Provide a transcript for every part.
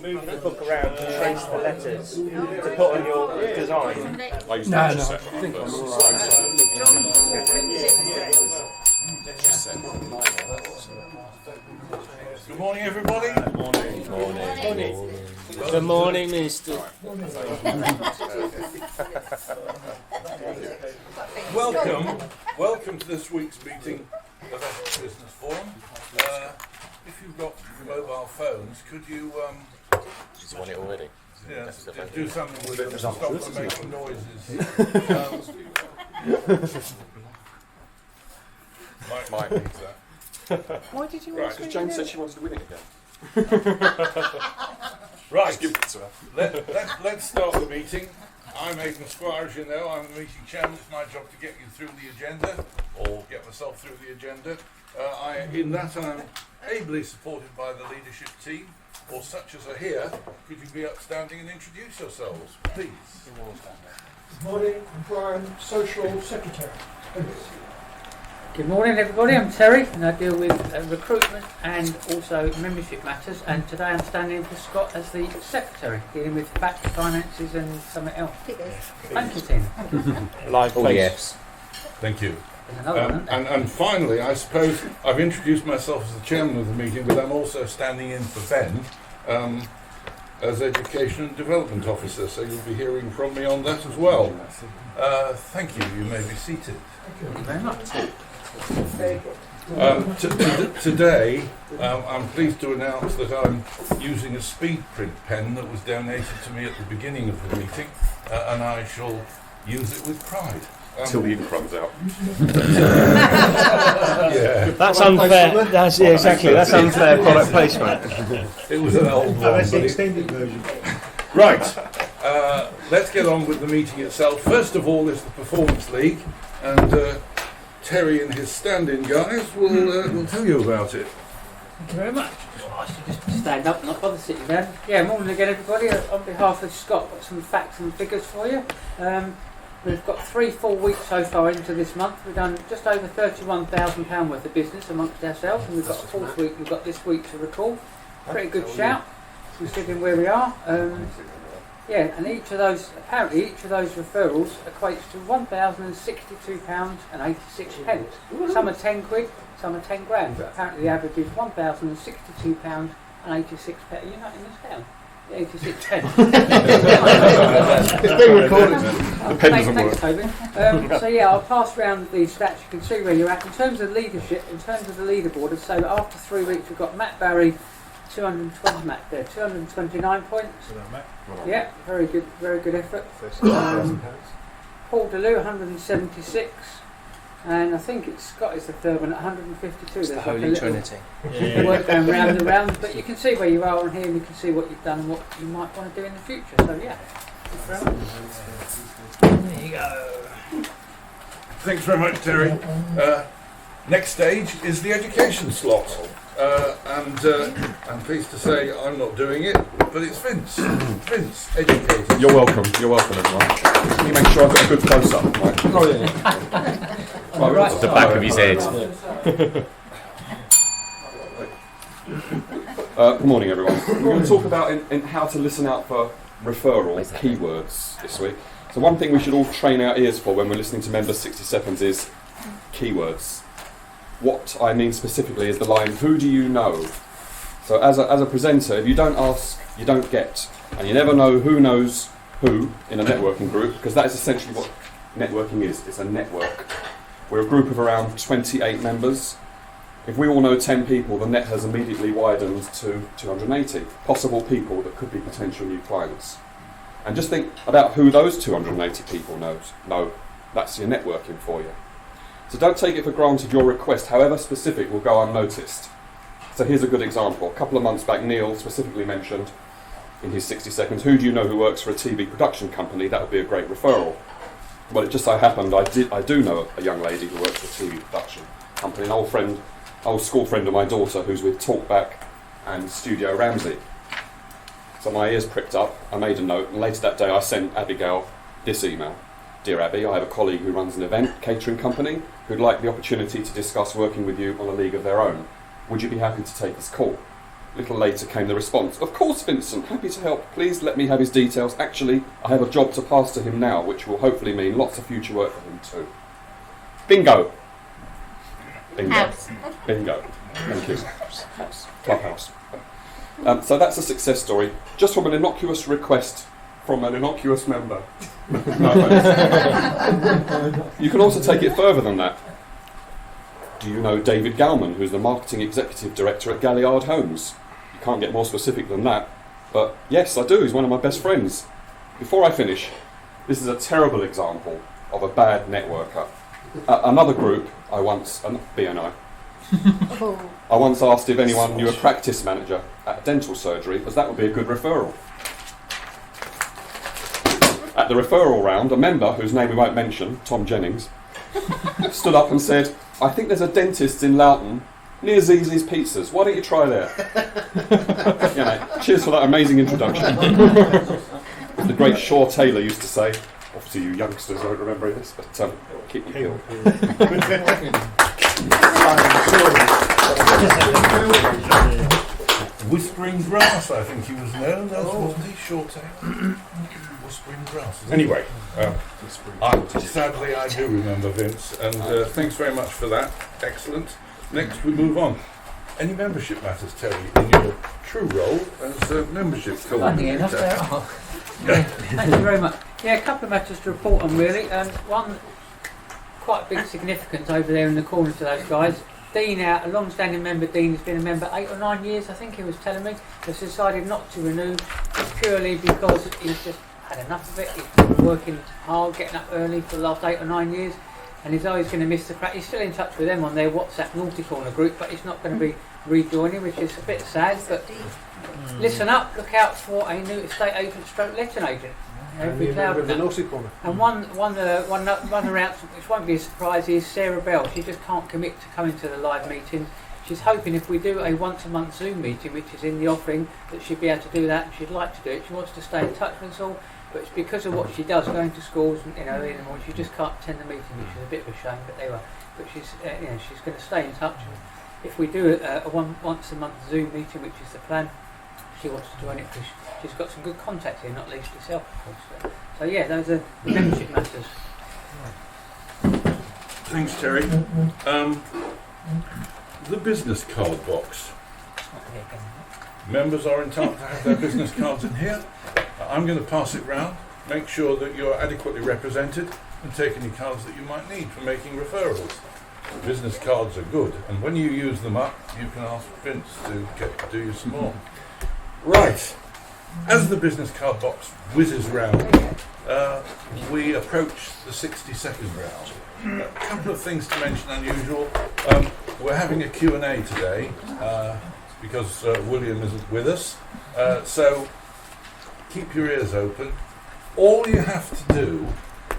move the book around and trace the letters to put on your design? I used to just set it Good morning, everybody. Good morning, Mister. Welcome to this week's meeting of Essex Business Forum. If you've got mobile phones, could you She's won it already. do something with it to stop them making noises? Might needs that. Why did you Right, ask me? Because Jane said she wants to win it again. Right, Just give it to her. let's start the meeting. I'm Aidan Squire, as you know. I'm the meeting chairman. It's my job to get you through the agenda, or get myself through the agenda. In that, I'm ably supported by the leadership team, or such as are here. Could you be upstanding and introduce yourselves, please? Good morning, I'm Brian, Social Secretary. Good morning, everybody. I'm Terry, and I deal with recruitment and also membership matters. And today I'm standing in for Scott as the secretary, dealing with facts, finances, and something else. Thank you, Tim. Live place. Thank you. There's another one, isn't there? And finally, I suppose I've introduced myself as the chairman of the meeting, but I'm also standing in for Ben as Education and Development Officer, so you'll be hearing from me on that as well. Thank you. You may be seated. Thank you very much. Today, I'm pleased to announce that I'm using a speed print pen that was donated to me at the beginning of the meeting, and I shall use it with pride. Till the ink runs out. Yeah, That's unfair. That's exactly. That's unfair product placement. it was an old one. That's the but it- extended version. Right, let's get on with the meeting itself. First of all is the Performance League, and Terry and his stand-in guys will tell you about it. Thank you very much. I should just stand up, not bother sitting down. Yeah, morning again, everybody. On behalf of Scott, got some facts and figures for you. We've got 3 full weeks so far into this month. We've done just over £31,000 worth of business amongst ourselves, and we've got a 4th week. We've got this week to record. Pretty good shout, considering where we are. Yeah, and each of those referrals equates to £1,062.86. Some are 10 quid, some are 10 grand, but apparently the average is £1,062.86. Are you not in this town? 86 pence. It's being recorded. The pen doesn't work. Thanks, Toby. So yeah, I'll pass around these stats. You can see where you're at in terms of leadership. In terms of the leaderboard, so after 3 weeks, we've got Matt Barry, 229 points. Yeah, very good effort. Paul DeLue, 176. And I think Scott is the third one at 152. It's the Holy Trinity. Work going round and round, but you can see where you are on here, and you can see what you've done and what you might want to do in the future. So yeah, thanks very much. There you go. Thanks very much, Terry. Next stage is the education slot. And I'm pleased to say I'm not doing it, but it's Vince. Vince, educator. You're welcome, everyone. Let me make sure I've got a good close-up. Right. Oh, yeah. Right. The back of his head. Good morning, everyone. We're going to talk about in how to listen out for referral keywords this week. So one thing we should all train our ears for when we're listening to Members 60 Seconds is keywords. What I mean specifically is the line, who do you know? So as a presenter, if you don't ask, you don't get. And you never know who knows who in a networking group, because that is essentially what networking is. It's a network. We're a group of around 28 members. If we all know 10 people, the net has immediately widened to 280 possible people that could be potential new clients. And just think about who those 280 people know. That's your networking for you. So don't take it for granted your request, however specific, will go unnoticed. So here's a good example. A couple of months back, Neil specifically mentioned in his 60 seconds, who do you know who works for a TV production company? That would be a great referral. Well, it just so happened I do know a young lady who works for a TV production company, an old school friend of my daughter who's with Talkback and Studio Ramsey. So my ears pricked up, I made a note, and later that day I sent Abigail this email. Dear Abby, I have a colleague who runs an event catering company who'd like the opportunity to discuss working with you on a league of their own. Would you be happy to take this call? A little later came the response, "Of course, Vincent, happy to help. Please let me have his details. Actually, I have a job to pass to him now, which will hopefully mean lots of future work for him too." Bingo! Bingo. House. Bingo. Thank you. House. Clubhouse. So that's a success story, just from an innocuous request from an innocuous member. No, you can also take it further than that. Do you know David Gallman, who's the Marketing Executive Director at Galliard Homes? You can't get more specific than that. But yes, I do. He's one of my best friends. Before I finish, this is a terrible example of a bad networker. Another group, BNI, I once asked if anyone knew a practice manager at a dental surgery, as that would be a good referral. At the referral round, a member, whose name we won't mention, Tom Jennings, stood up and said, "I think there's a dentist in Loughton near Zizi's Pizzas. Why don't you try there?" Cheers for that amazing introduction. As the great Shaw Taylor used to say, obviously you youngsters won't remember this, but keep me peeled. Whispering Grass, I think he was known as, wasn't he? Short Whispering Grass. Anyway, sadly I do remember Vince, and thanks very much for that. Excellent. Next we move on. Any membership matters, Terry, in your true role as membership Funny enough, there are. Thank you very much. Yeah, a couple of matters to report on really. One, quite big significance over there in the corner to those guys. Dean, a long-standing member, Dean has been a member 8 or 9 years, I think he was telling me, has decided not to renew just purely because he's just had enough of it. He's been working hard, getting up early for the last 8 or 9 years, and he's always going to miss the practice. He's still in touch with them on their WhatsApp Naughty Corner group, but he's not going to be rejoining, which is a bit sad. But listen up, look out for a new estate agent stroke letting agent. Every cloud of that. And one announcement which won't be a surprise is Sarah Bell. She just can't commit to coming to the live meeting. She's hoping if we do a once a month Zoom meeting, which is in the offering, that she'd be able to do that, and she'd like to do it. She wants to stay in touch with us all, but it's because of what she does, going to schools and in the morning, she just can't attend the meeting, which is a bit of a shame, but there are. But she's she's going to stay in touch. If we do a once a month Zoom meeting, which is the plan, she wants to join it because she's got some good contacts here, not least herself, of course. So yeah, those are the membership matters. Thanks, Terry. The business card box. Members are entitled to have their business cards in here. I'm going to pass it round. Make sure that you're adequately represented and take any cards that you might need for making referrals. Business cards are good, and when you use them up, you can ask Vince to do you some more. Right. As the business card box whizzes round, we approach the 60-second round. A couple of things to mention unusual. We're having a Q&A today because William isn't with us. So keep your ears open. All you have to do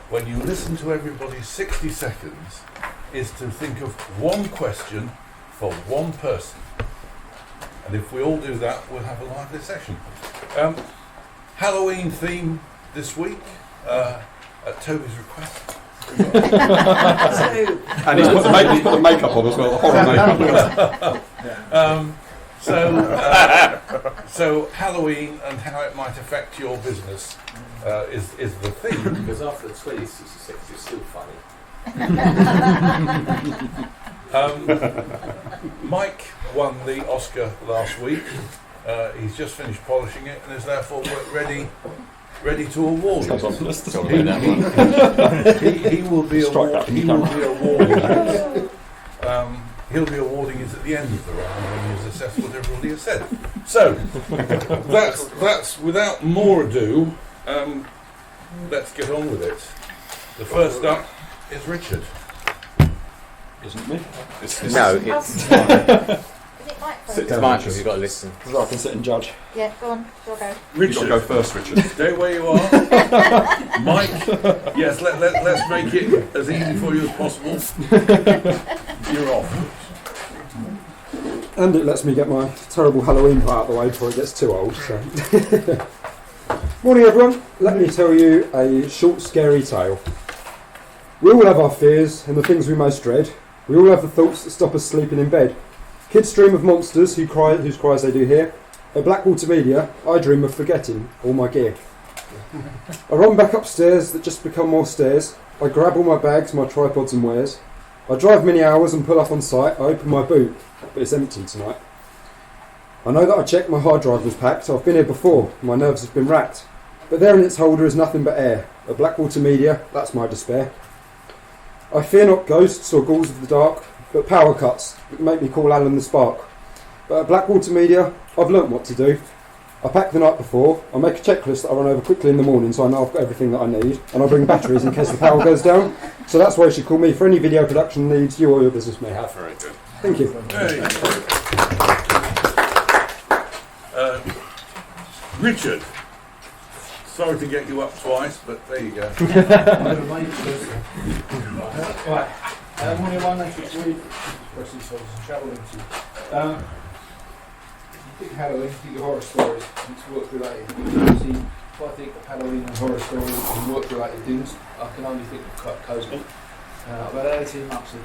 when you listen to everybody's 60 seconds is to think of one question for one person. And if we all do that, we'll have a lively session. Halloween theme this week, at Toby's request. And he's put the makeup on as well, the horror makeup. So Halloween and how it might affect your business is the theme. Because after the 2066, it's still funny. Mike won the Oscar last week. He's just finished polishing it and is therefore ready to award it. He will be awarding it. He'll be awarding it at the end of the round when he's assessed what everybody has said. So that's without more ado. Let's get on with it. The first up is Richard. Isn't me? No, it's Sit it's down, mine Richard. because you've got to listen. I can sit and judge. Yeah, go on, sure go. You've got to go first, Richard. Stay where you are. Mike, yes, let's make it as easy for you as possible. You're off. And it lets me get my terrible Halloween part out of the way before it gets too old. So. Morning everyone, let me tell you a short scary tale. We all have our fears and the things we most dread. We all have the thoughts that stop us sleeping in bed. Kids dream of monsters whose cries they do hear. At Blackwater Media, I dream of forgetting all my gear. I run back upstairs that just become more stairs. I grab all my bags, my tripods and wares. I drive many hours and pull up on site. I open my boot, but it's empty tonight. I know that I checked my hard drive was packed. I've been here before, my nerves have been racked. But there in its holder is nothing but air. At Blackwater Media, that's my despair. I fear not ghosts or ghouls of the dark, but power cuts that make me call Alan the Spark. But at Blackwater Media, I've learnt what to do. I pack the night before, I make a checklist that I run over quickly in the morning so I know I've got everything that I need, and I bring batteries in case the power goes down. So that's why you should call me for any video production needs you or your business may have. Very good. Thank you. Hey. Richard, sorry to get you up twice, but there you go. Right. Morning, everyone. Thanks for reading. Questions, so travel into. You think Halloween, you think of horror stories, it's work related. See, if I think of Halloween and horror stories and work related things, I can only think of Kurt Coastal. I've had 18 months of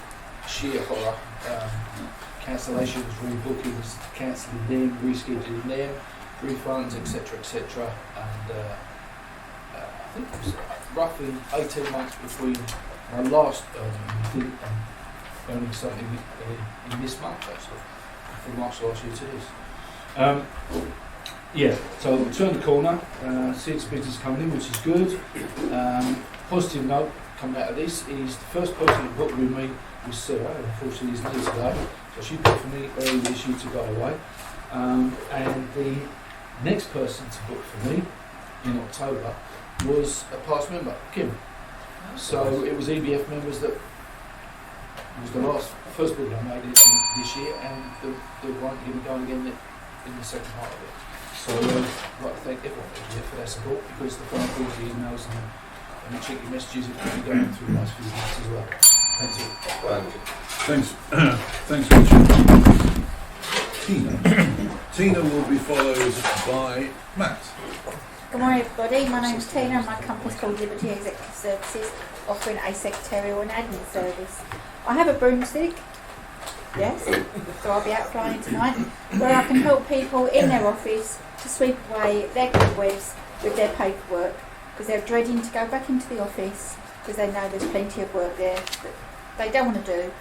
sheer horror. Cancellations, rebookings, cancelling them, rescheduling them, refunds, etc. etc. And I think it was roughly 18 months between my last earning and earning something in this month, actually, from March last year to this. Yeah, so we turned the corner, see its business coming in, which is good. Positive note coming out of this is the first person who booked with me was Sarah, and unfortunately isn't here today, so she booked for me early this year to go away. And the next person to book for me in October was a past member, Kim. So it was EBF members that was the first booking I made this year, and the one going to be going again in the second part of it. So I'd like to thank everyone for their support, because the phone calls, the emails and the cheeky messages have been going through the last few months as well. Thank you. Thanks, Richard. Tina will be followed by Matt. Good morning, everybody. My name's Tina and my company's called Liberty Executive Services, offering a secretarial and admin service. I have a broomstick, yes, so I'll be out flying tonight, where I can help people in their office to sweep away their cobwebs with their paperwork, because they're dreading to go back into the office because they know there's plenty of work there that they don't want to do,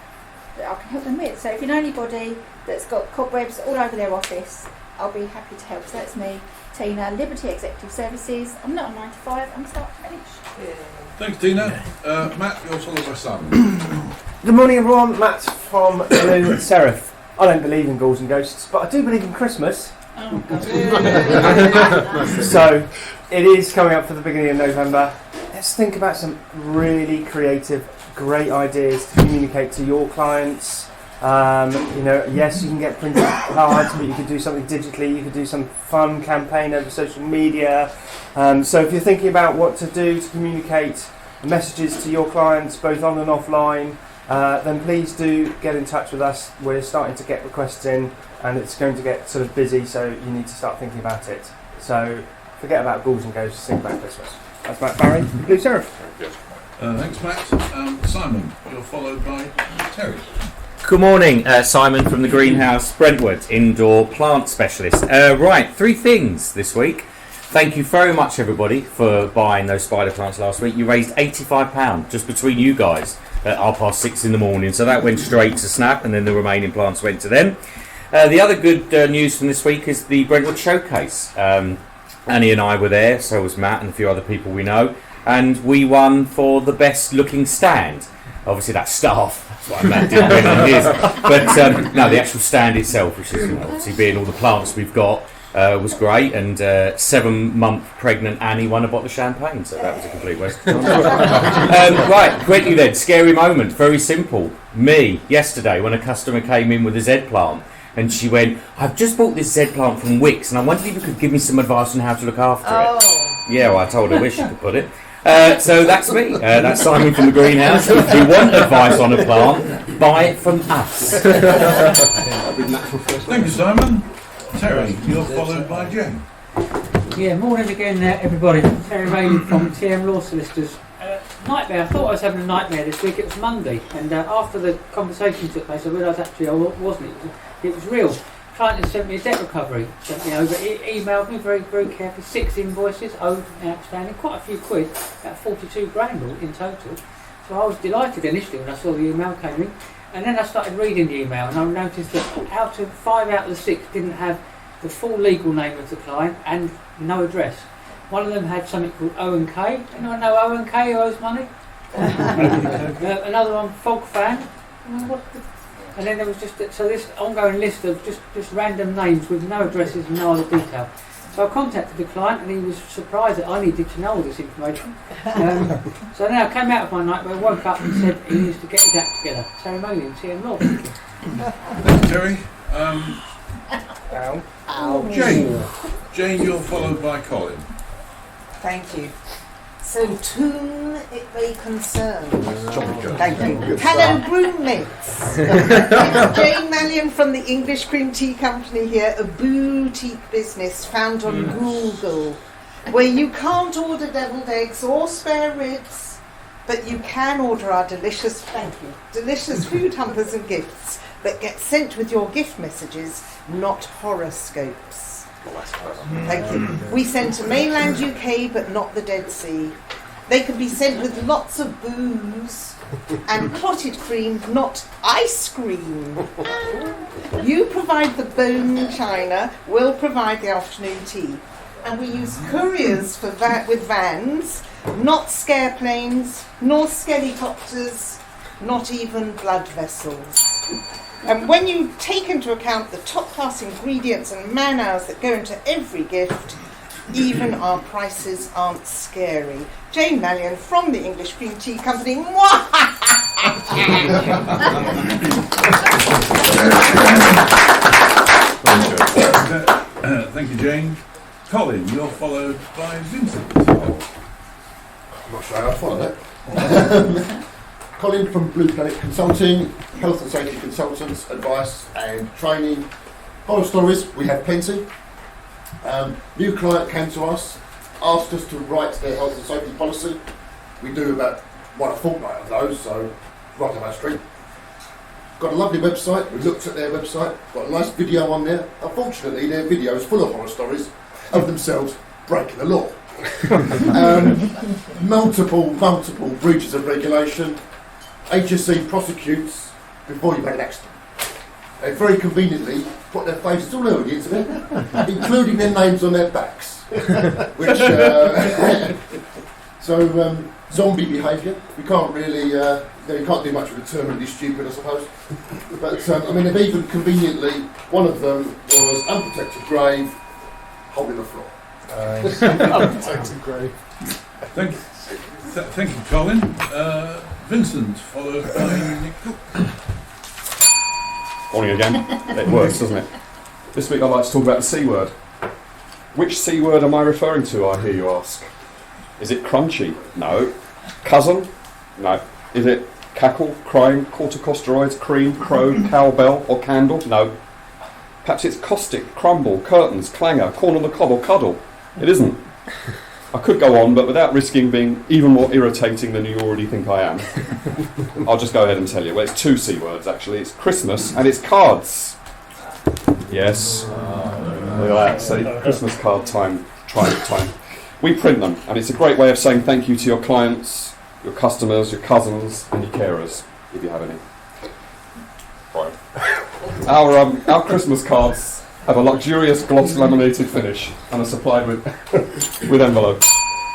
that I can help them with. So if you know anybody that's got cobwebs all over their office, I'll be happy to help. So that's me, Tina, Liberty Executive Services. I'm not on 9 to 5, I'm start to finish. Thanks, Tina. Matt, you're followed by Simon. Good morning, everyone. Matt from Blue Seraph. I don't believe in ghouls and ghosts, but I do believe in Christmas. Oh, God. So it is coming up for the beginning of November. Let's think about some really creative, great ideas to communicate to your clients. Yes, you can get printed cards, but you could do something digitally. You could do some fun campaign over social media. So if you're thinking about what to do to communicate messages to your clients, both on and offline, then please do get in touch with us. We're starting to get requests in, and it's going to get sort of busy, so you need to start thinking about it. So forget about ghouls and ghosts, think about Christmas. That's Matt Barry, Blue Seraph. Very good. Thanks, Matt. Simon, you're followed by Terry. Good morning, Simon from the Greenhouse, Brentwood, indoor plant specialist. Right, 3 things this week. Thank you very much, everybody, for buying those spider plants last week. You raised £85 just between you guys at 6:30 in the morning. So that went straight to Snap, and then the remaining plants went to them. The other good news from this week is the Brentwood Showcase. Annie and I were there, so was Matt and a few other people we know. And we won for the best looking stand. Obviously that's staff, that's why Matt didn't win on his. But no, the actual stand itself, which is obviously being all the plants we've got, was great. And 7-month pregnant Annie won a bottle of champagne, so that was a complete waste of time. Right, quickly then, scary moment, very simple. Me, yesterday, when a customer came in with a Z plant, and she went, I've just bought this Z plant from Wix, and I wondered if you could give me some advice on how to look after it. Yeah, well, I told her where she could put it. So that's me. That's Simon from the Greenhouse. If you want advice on a plant, buy it from us. Thank you, Simon. Terry, you're followed by Jen. Yeah, morning again, everybody. Terry Rayleigh from TM Law Solicitors. Nightmare. I thought I was having a nightmare this week. It was Monday, and after the conversation took place, I realised actually I wasn't. It was real. Client had sent me a debt recovery, sent me over, emailed me very, very carefully, 6 invoices, owed and outstanding, quite a few quid, about 42 grand all in total. So I was delighted initially when I saw the email came in, and then I started reading the email and I noticed that 5 out of the 6 didn't have the full legal name of the client and no address. One of them had something called O&K. Anyone know O&K who owes money? Another one, Fog Fan. And then there was just this ongoing list of just random names with no addresses and no other detail. So I contacted the client and he was surprised that I needed to know all this information. So then I came out of my nightmare, woke up and said he needs to get his act together. Terry Malian, TM Law. Thanks, Terry. Jane, you're followed by Colin. Thank you. So, whom it may concern. Thank you. Hello, broommates. It's Jane Malian from the English Cream Tea Company here, a boutique business found on Google, where you can't order deviled eggs or spare ribs, but you can order our delicious food hampers and gifts that get sent with your gift messages, not horoscopes. Thank you. We send to mainland UK, but not the Dead Sea. They can be sent with lots of booze and clotted cream, not ice cream. You provide the bone china, we'll provide the afternoon tea. And we use couriers with vans, not scare planes, nor skelicopters, not even blood vessels. And when you take into account the top-class ingredients and man-hours that go into every gift, even our prices aren't scary. Jane Malian from the English Cream Tea Company. Thank you, Jane. Colin, you're followed by Vincent. I'm not sure how to follow that. Colin from Blue Planet Consulting, health and safety consultants, advice and training. Horror stories, we have plenty. New client came to us, asked us to write their health and safety policy. We do about one a fortnight of those, so right on our street. Got a lovely website, we looked at their website, got a nice video on there. Unfortunately, their video is full of horror stories of themselves breaking the law. Multiple breaches of regulation. HSC prosecutes before you've had an accident. They very conveniently put their faces all over the internet, including their names on their backs. Which, zombie behaviour. We can't really, you can't do much with the term really stupid, I suppose. But, they've even conveniently, one of them was unprotected grave, holding the floor. Unprotected grave. Thank you, Colin. Vincent, followed by Nick Cook. Morning again. It works, doesn't it? This week I'd like to talk about the C word. Which C word am I referring to, I hear you ask? Is it crunchy? No. Cousin? No. Is it cackle, crying, corticosteroids, cream, crowed, cowbell or candle? No. Perhaps it's caustic, crumble, curtains, clangor, corn on the cob or cuddle? It isn't. I could go on, but without risking being even more irritating than you already think I am, I'll just go ahead and tell you. Well, it's 2 C words, actually. It's Christmas and it's cards. Yes. Look at that. See, Christmas card time. We print them, and it's a great way of saying thank you to your clients, your customers, your cousins, and your carers, if you have any. Right. Our Christmas cards have a luxurious gloss laminated finish and are supplied with envelopes.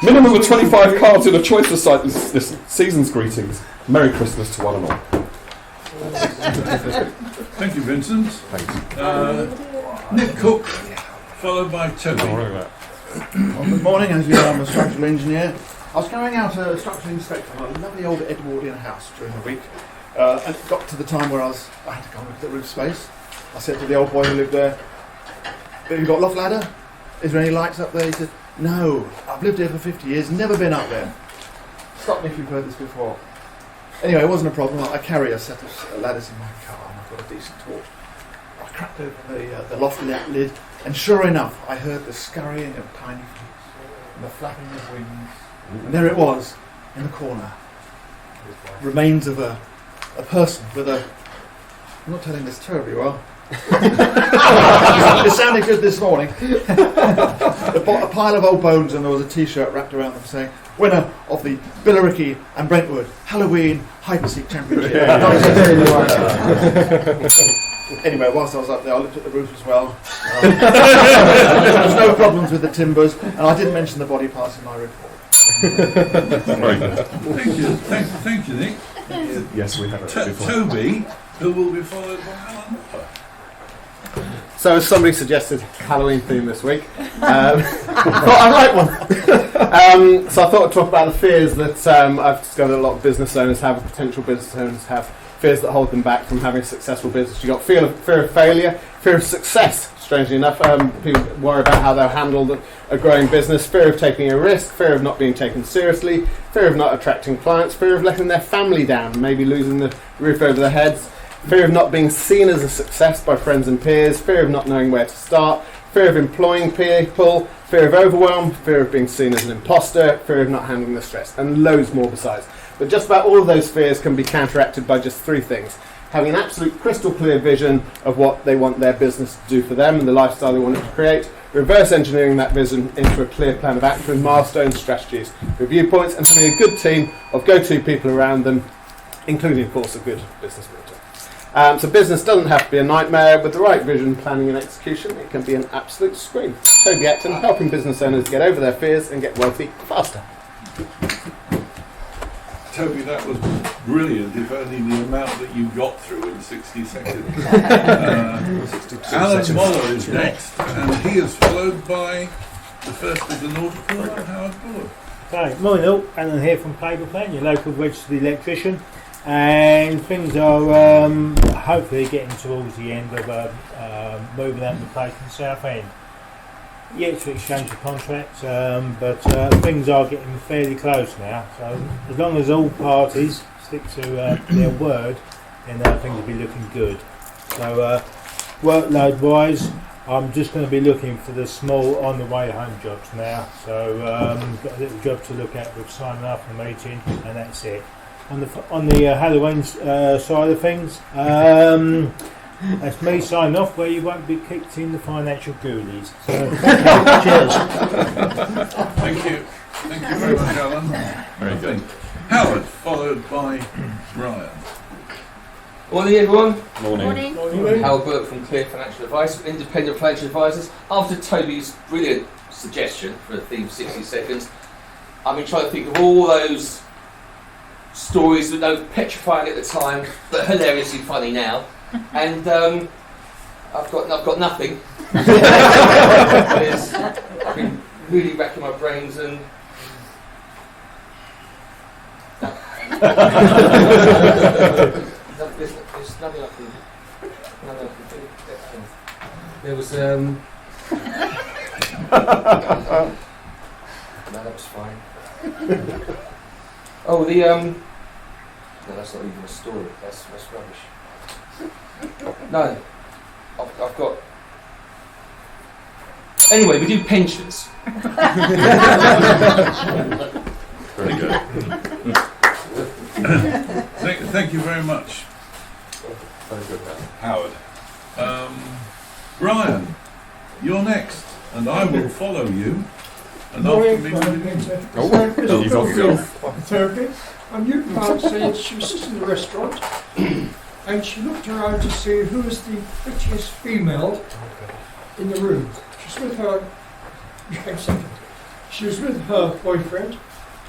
Minimum of 25 cards in a choice of site this season's greetings. Merry Christmas to one and all. Thank you, Vincent. Thanks. Nick Cook, followed by Toby. Well, good morning, as you know, I'm a structural engineer. I was carrying out a structural inspection on a lovely old Edwardian house during the week, and it got to the time where I had to go look at the roof space. I said to the old boy who lived there, "Have you got loft ladder? Is there any lights up there?" He said, "No, I've lived here for 50 years, never been up there." Stop me if you've heard this before. Anyway, it wasn't a problem. I carry a set of ladders in my car and I've got a decent torch. I cracked open the loft lid, and sure enough, I heard the scurrying of tiny feet and the flapping of wings. And there it was, in the corner. Remains of a person with a... I'm not telling this terribly well. It sounded good this morning. They bought a pile of old bones and there was a T-shirt wrapped around them saying, winner of the Billericay and Brentwood Halloween Hide and Seek Championship. Anyway, whilst I was up there, I looked at the roof as well. There was no problems with the timbers, and I didn't mention the body parts in my report. Very good. Thank you, Nick. Yes, we have it. Toby, who will be followed by Alan. So, as somebody suggested, Halloween theme this week. I thought I'd write one. So I thought I'd talk about the fears that I've discovered a lot of business owners have, or potential business owners have, fears that hold them back from having a successful business. You've got fear of failure, fear of success, strangely enough. People worry about how they'll handle a growing business, fear of taking a risk, fear of not being taken seriously, fear of not attracting clients, fear of letting their family down, maybe losing the roof over their heads, fear of not being seen as a success by friends and peers, fear of not knowing where to start, fear of employing people, fear of overwhelm, fear of being seen as an imposter, fear of not handling the stress, and loads more besides. But just about all of those fears can be counteracted by just three things. Having an absolute crystal clear vision of what they want their business to do for them and the lifestyle they want it to create, reverse engineering that vision into a clear plan of action with milestones, strategies, review points, and having a good team of go-to people around them, including, of course, a good business mentor. So business doesn't have to be a nightmare. With the right vision, planning and execution, it can be an absolute scream. Toby Acton, helping business owners get over their fears and get wealthy faster. Toby, that was brilliant, if only the amount that you got through in 60 seconds. Alan Moller is next, and he is followed by the first of the nautical, Howard Buller. Hi, morning all. Alan here from Paper Plan, your local registered electrician. And things are hopefully getting towards the end of moving out of the place in South End. Yet to exchange the contracts, but things are getting fairly close now. So as long as all parties stick to their word, then things will be looking good. So workload wise, I'm just going to be looking for the small on the way home jobs now. So got a little job to look at with signing up for the meeting, and that's it. On the Halloween side of things, that's me signing off, where you won't be kicked in the financial ghoulies. So, cheers. Thank you very much, Alan. Very good. Howard, followed by Brian. Morning everyone. Morning. Howard Burke from Clear Financial Advice, independent financial advisors. After Toby's brilliant suggestion for a theme of 60 seconds, I've been trying to think of all those stories that were petrifying at the time, but hilariously funny now. And I've got nothing. I've been really racking my brains and. There's nothing I can do. There was no, that was fine. Oh, the no, that's not even a story. That's rubbish. No, I've got. Anyway, we do pensions. Very good. Thank you very much. Very good, Howard. Brian, you're next, and I will follow you. And after me, you've got therapy. And you can't say she was sitting in a restaurant and she looked around to see who was the prettiest female in the room. She was with her. She was with her boyfriend,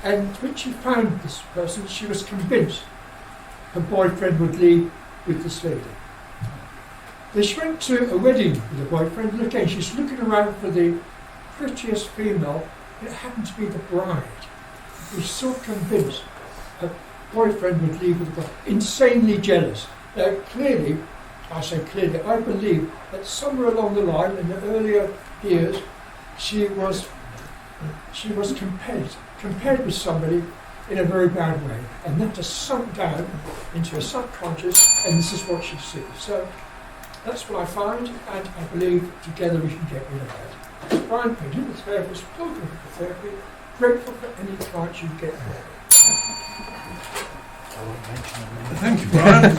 and when she found this person, she was convinced her boyfriend would leave with this lady. Then she went to a wedding with her boyfriend, and again she's looking around for the prettiest female, and it happened to be the bride. She's so convinced her boyfriend would leave with the bride. Insanely jealous. Now clearly, I say clearly, I believe that somewhere along the line in the earlier years, she was compared with somebody in a very bad way, and that has sunk down into her subconscious, and this is what she sees. So that's what I find, and I believe together we can get rid of that. Brian Payton, the therapist, welcome to therapy. Grateful for any clients you get there. Thank you, Brian.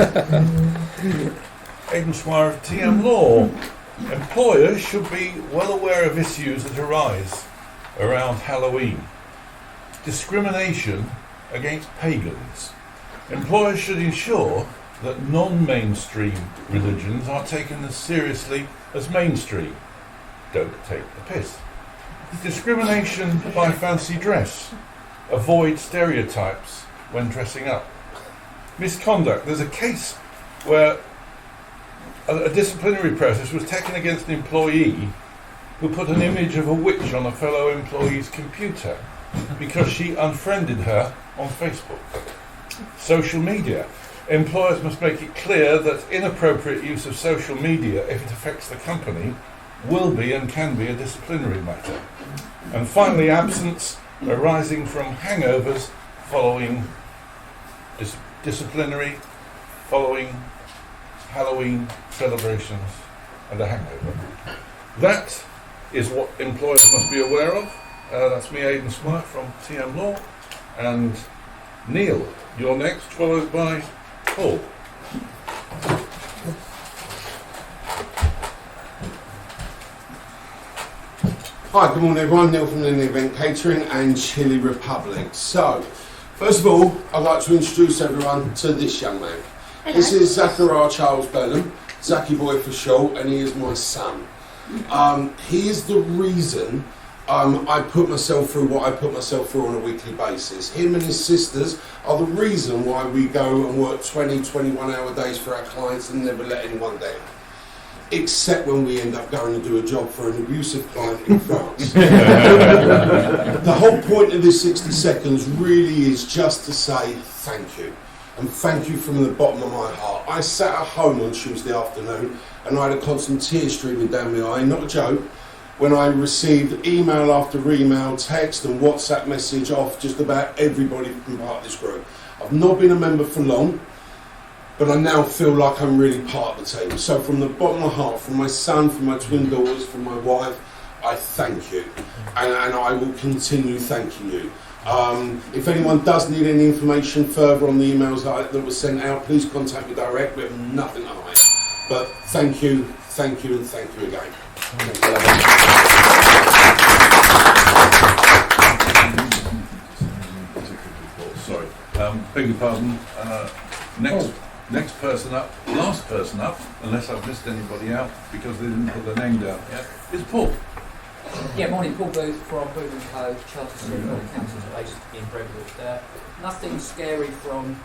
Aidan Swire of TM Law. Employers should be well aware of issues that arise around Halloween. Discrimination against pagans. Employers should ensure that non-mainstream religions are taken as seriously as mainstream. Don't take the piss. Discrimination by fancy dress. Avoid stereotypes when dressing up. Misconduct. There's a case where a disciplinary process was taken against an employee who put an image of a witch on a fellow employee's computer because she unfriended her on Facebook. Social media. Employers must make it clear that inappropriate use of social media, if it affects the company, will be and can be a disciplinary matter. And finally, absence arising from hangovers following disciplinary, following Halloween celebrations and a hangover. That is what employers must be aware of. That's me, Aidan Swire from TM Law. And Neil, you're next, followed by Paul. Hi, good morning everyone. Neil from the Event Catering and Chili Republic. So, first of all, I'd like to introduce everyone to this young man. Hello. This is Zachariah Charles Bellham, Zachy Boy for short, and he is my son. He is the reason I put myself through what I put myself through on a weekly basis. Him and his sisters are the reason why we go and work 20, 21 hour days for our clients and never let anyone down. Except when we end up going to do a job for an abusive client in France. The whole point of this 60 seconds really is just to say thank you. And thank you from the bottom of my heart. I sat at home on Tuesday afternoon and I had a constant tear streaming down my eye, not a joke, when I received email after email, text and WhatsApp message off just about everybody from part of this group. I've not been a member for long, but I now feel like I'm really part of the team. So from the bottom of my heart, from my son, from my twin daughters, from my wife, I thank you. And I will continue thanking you. If anyone does need any information further on the emails that were sent out, please contact me direct. We have nothing to hide. But thank you, and thank you again. Sorry, beg your pardon. Next person up, last person up, unless I've missed anybody out because they didn't put their name down yet, is Paul. Yeah, morning, Paul Booth from Booth & Co, Chartered Certified Accountants based in Brentwood. Nothing scary from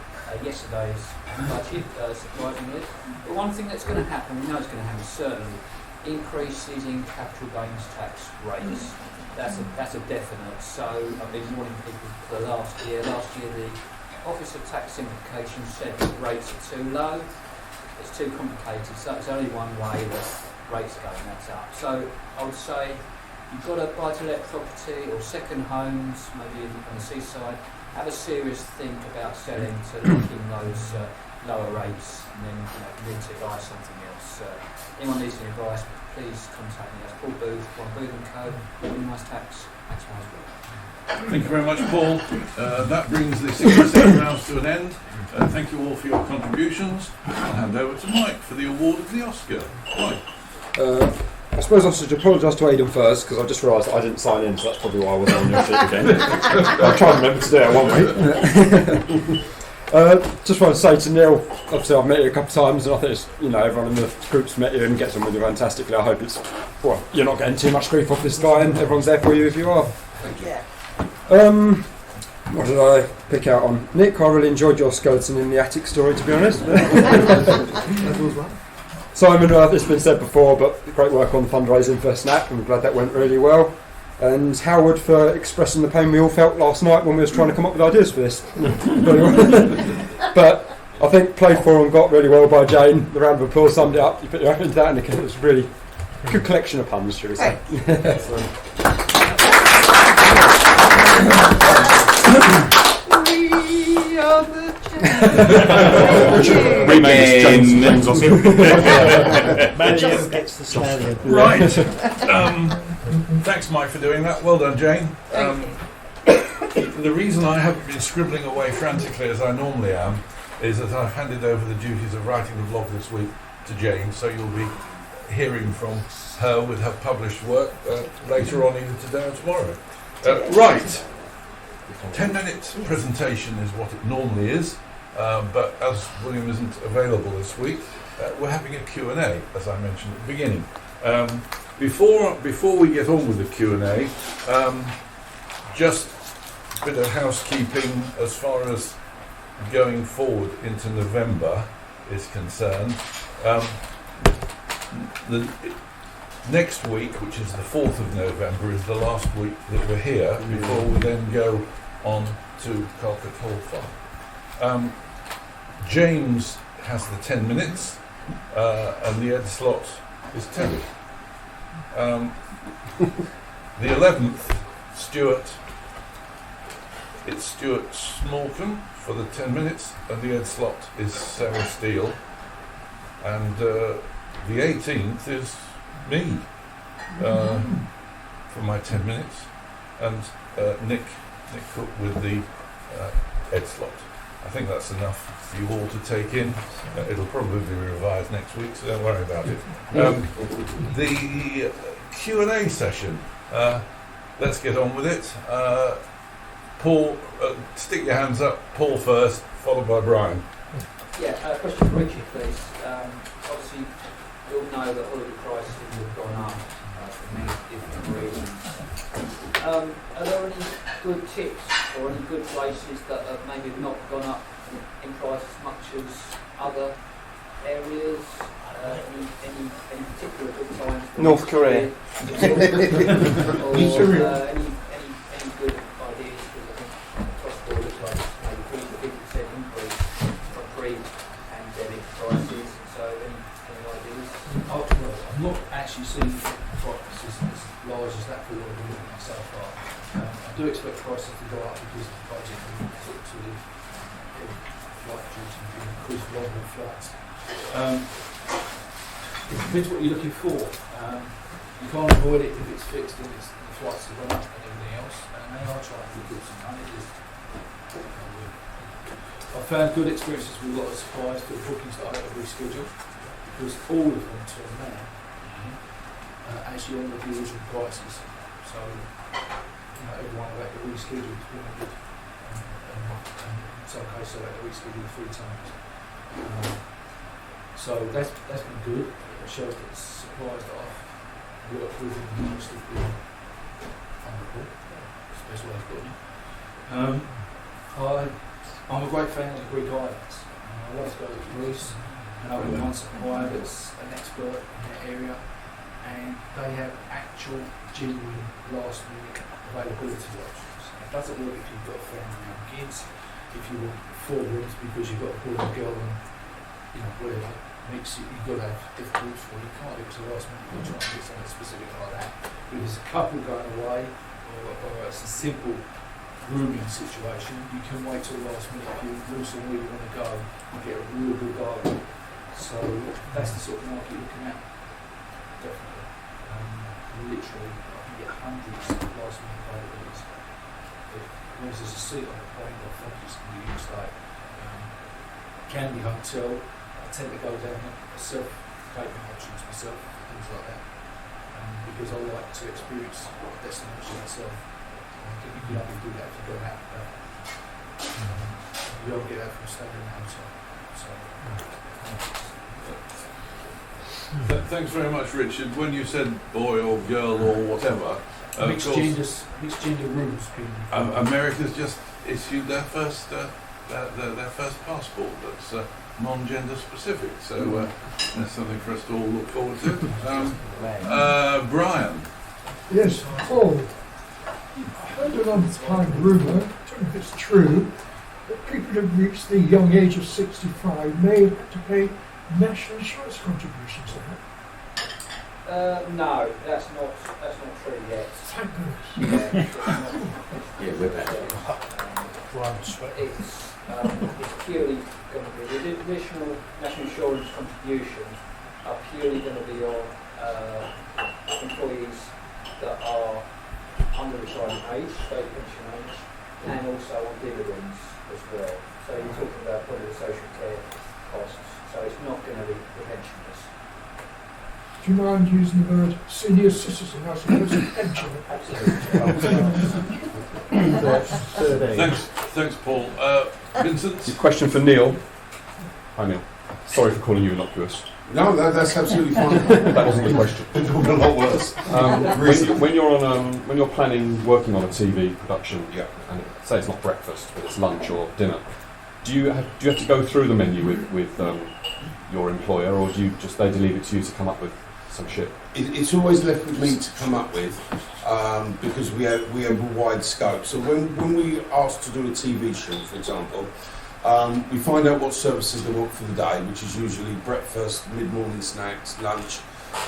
yesterday's budget, surprisingly. But one thing that's going to happen, we know it's going to happen certainly, increases in capital gains tax rates. That's a definite. So I've been warning people for the last year. Last year the Office of Tax Simplification said that rates are too low. It's too complicated. So it's only one way that rates are going, that's up. So I would say you've got a buy-to-let property or second homes, maybe on the seaside, have a serious think about selling to lock in those lower rates and then need to buy something else. Anyone needs any advice, please contact me. That's Paul Booth from Booth & Co. Minimise tax, maximise growth. Thank you very much, Paul. That brings the 67 rounds to an end. Thank you all for your contributions. I'll hand over to Mike for the award of the Oscar. Mike. I suppose I should apologise to Aidan first because I just realised that I didn't sign in, so that's probably why I wasn't on your sheet again. I'll try and remember to do it, won't we? Just want to say to Neil, obviously I've met you a couple of times and I think it's, everyone in the group's met you and gets on with you fantastically. I hope you're not getting too much grief off this guy and everyone's there for you if you are. Thank you. What did I pick out on? Nick, I really enjoyed your skeleton in the attic story, to be honest. Simon, it's been said before, but great work on fundraising for Snap. I'm glad that went really well. And Howard for expressing the pain we all felt last night when we was trying to come up with ideas for this. But I think played for and got really well by Jane. The round of applause summed it up. You put your hand into that and it was really good collection of puns, should we say. We are the James Austin. Manager gets the stallion. Right. Thanks, Mike, for doing that. Well done, Jane. The reason I haven't been scribbling away frantically as I normally am is that I've handed over the duties of writing the vlog this week to Jane, so you'll be hearing from her with her published work later on, either today or tomorrow. Right, 10 minutes presentation is what it normally is, but as William isn't available this week, we're having a Q&A, as I mentioned at the beginning. Before we get on with the Q&A, just a bit of housekeeping as far as going forward into November is concerned. The next week, which is the 4th of November, is the last week that we're here before we then go on to Calcutta Hall Farm. James has the 10 minutes and the Ed slot is Terry. The 11th, it's Stuart Smallcombe for the 10 minutes, and the Ed slot is Sarah Steele. And the 18th is me for my 10 minutes, and Nick Cook with the Ed slot. I think that's enough for you all to take in. It'll probably be revised next week, so don't worry about it. The Q&A session, let's get on with it. Paul, stick your hands up. Paul first, followed by Brian. Yeah, question for Richard, please. Obviously, you'll know that holiday prices have gone up for many different reasons. Are there any good tips or any good places that have maybe not gone up in price as much as other areas? Any particular good times? North Korea. Or any good ideas? Because I think across the board looks like maybe 50% increase from pre-pandemic prices. So any ideas? I'm not actually seeing prices as large as that for what I've been looking at so far. I do expect prices to go up because of the budget and to the flight duty and increased volume of flights. It depends what you're looking for. You can't avoid it if it's fixed and the flights have gone up and everything else, and they are trying to recoup some money. I've found good experiences with a lot of suppliers for the bookings that I had to reschedule, because all of them till now actually on the original prices. So everyone will have to reschedule to be good. And in some cases I've had to reschedule 3 times. So that's been good. It shows that the suppliers that I've worked with in the past have been honourable. That's the best way of putting it. I'm a great fan of the Greek islands. I love to go to Greece, and I've got one supplier that's an expert in that area, and they have actual, genuine, last-minute availability options. It doesn't work if you've got a family and kids, if you want 4 rooms because you've got a boy and a girl and whatever. You've got to have different routes for. You can't do it to the last minute. You're trying to get something specific like that. If there's a couple going away, or it's a simple rooming situation, you can wait till the last minute if you lose where you want to go and get a real good garden. So that's the sort of market you're looking at. Definitely. Literally, I can get hundreds of last minute availabilities. But once there's a seat on the plane, I think it's going to be used like Candy Hotel. I tend to go down self-catering options myself, things like that, because I like to experience the destination myself. I think you can only do that if you go out. You don't get that from staying in a hotel. So, Thanks very much, Richard. When you said boy or girl or whatever, mixed gender rooms. America's just issued their first passport that's non-gender specific, so that's something for us to all look forward to. Brian. Yes, Paul. I heard a long time rumour, I don't know if it's true, that people who have reached the young age of 65 may have to pay national insurance contributions. No, that's not true yet. Thank goodness. Yeah, we're back. It's purely going to be the additional national insurance contributions are purely going to be on employees that are under retirement age, state pension age, and also on dividends as well. So you're talking about probably the social care costs. So so it's not going to be the pensioners. Do you mind using the word senior citizen as opposed to pensioner? Thanks, Paul. Vincent? A question for Neil. Hi, Neil. Sorry for calling you innocuous. No, that's absolutely fine. That wasn't the question. It could be a lot worse. When you're planning working on a TV production, and say it's not breakfast, but it's lunch or dinner, do you have to go through the menu with your employer, or do you just they leave it to you to come up with some shit? It's always left with me to come up with, because we have a wide scope. So when we ask to do a TV shoot, for example, we find out what services they want for the day, which is usually breakfast, mid-morning snacks, lunch,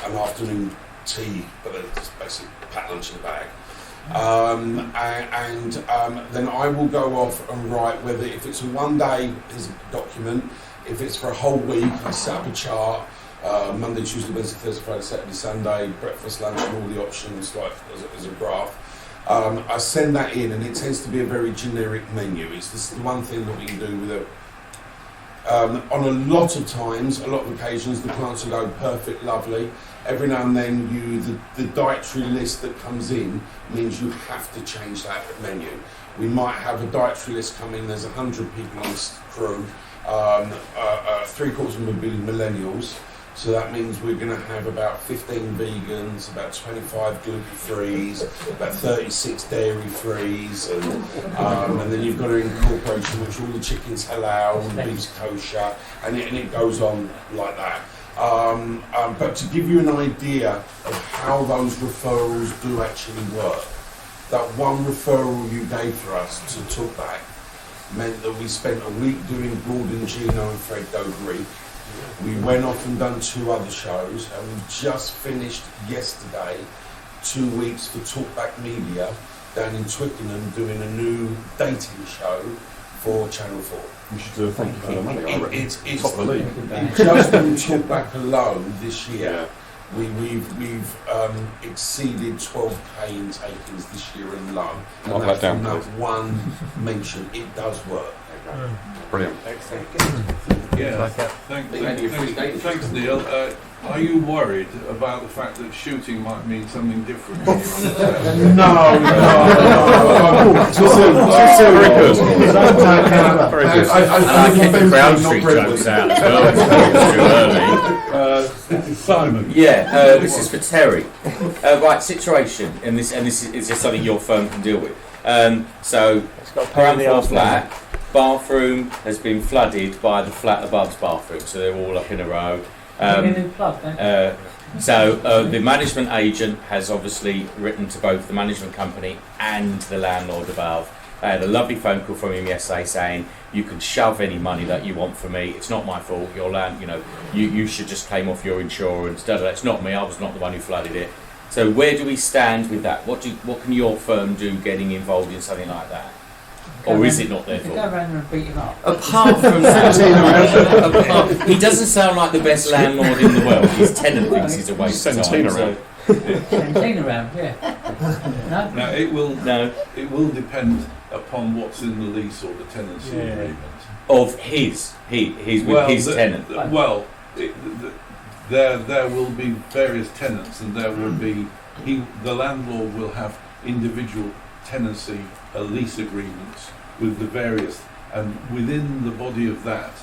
and afternoon tea, but it's basically packed lunch in a bag. Then I will go off and write whether if it's a one-day is a document, if it's for a whole week, I set up a chart. Monday, Tuesday, Wednesday, Thursday, Friday, Saturday, Sunday, breakfast, lunch, and all the options, like as a graph. I send that in, and it tends to be a very generic menu. This is the one thing that we can do with it. On a lot of times, a lot of occasions, the clients will go perfect, lovely. Every now and then, the dietary list that comes in means you have to change that menu. We might have a dietary list come in. There's 100 people on this crew. 3/4 of them will be millennials. So that means we're going to have about 15 vegans, about 25 gluten-frees, about 36 dairy-frees, and then you've got to incorporate which all the chicken's halal and the beef's kosher, and it goes on like that. But to give you an idea of how those referrals do actually work, that one referral you gave for us to Talkback meant that we spent a week doing Gordon Gino and Fred Greek. We went off and done 2 other shows, and we just finished yesterday 2 weeks for Talkback Media down in Twickenham doing a new dating show for Channel 4. You should do a thank you for the money. I reckon. It's top of the league. Just in Talkback alone this year, we've exceeded 12k in takings this year alone. Mark that down, not please. one mention. It does work. Brilliant. Excellent. Yeah, thanks, Neil. Are you worried about the fact that shooting might mean something different? When you're on the set? No. Too soon. Very good. Very good. I kept the Crown Street jokes out as well. This is Simon. Yeah, this is for Terry. Right, situation, and this is just something your firm can deal with. So, ground floor flat. Bathroom has been flooded by the flat above's bathroom, so they're all up in a row. The management agent has obviously written to both the management company and the landlord above. I had a lovely phone call from him yesterday saying, you can shove any money that you want from me, it's not my fault, your land, you should just claim off your insurance, it's not me, I was not the one who flooded it. So where do we stand with that? What can your firm do getting involved in something like that? Or is it not their fault? Go around and beat him up. Apart from that, he doesn't sound like the best landlord in the world. His tenant thinks he's a waste of time. Centene around, yeah. No? Now it will depend upon what's in the lease or the tenancy agreement. Of he's with his tenant. There will be various tenants, and there will be the landlord will have individual tenancy lease agreements with the various, and within the body of that,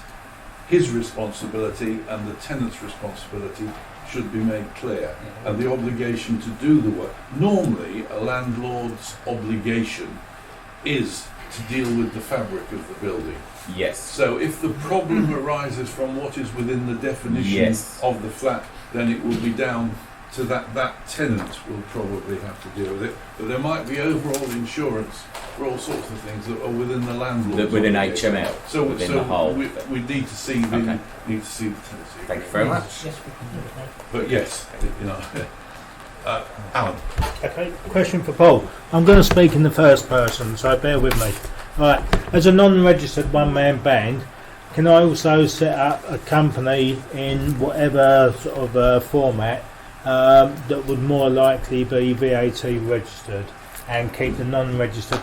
his responsibility and the tenant's responsibility should be made clear, and the obligation to do the work. Normally, a landlord's obligation is to deal with the fabric of the building. Yes. So if the problem arises from what is within the definition of the flat, then it will be down to that tenant will probably have to deal with it. But there might be overall insurance for all sorts of things that are within the landlord. Within HML. So within the whole. We need to see the tenancy. Thank you very much. But yes, Alan. Okay, question for Paul. I'm going to speak in the first person, so bear with me. Right, as a non-registered one-man band, can I also set up a company in whatever sort of format that would more likely be VAT registered and keep the non-registered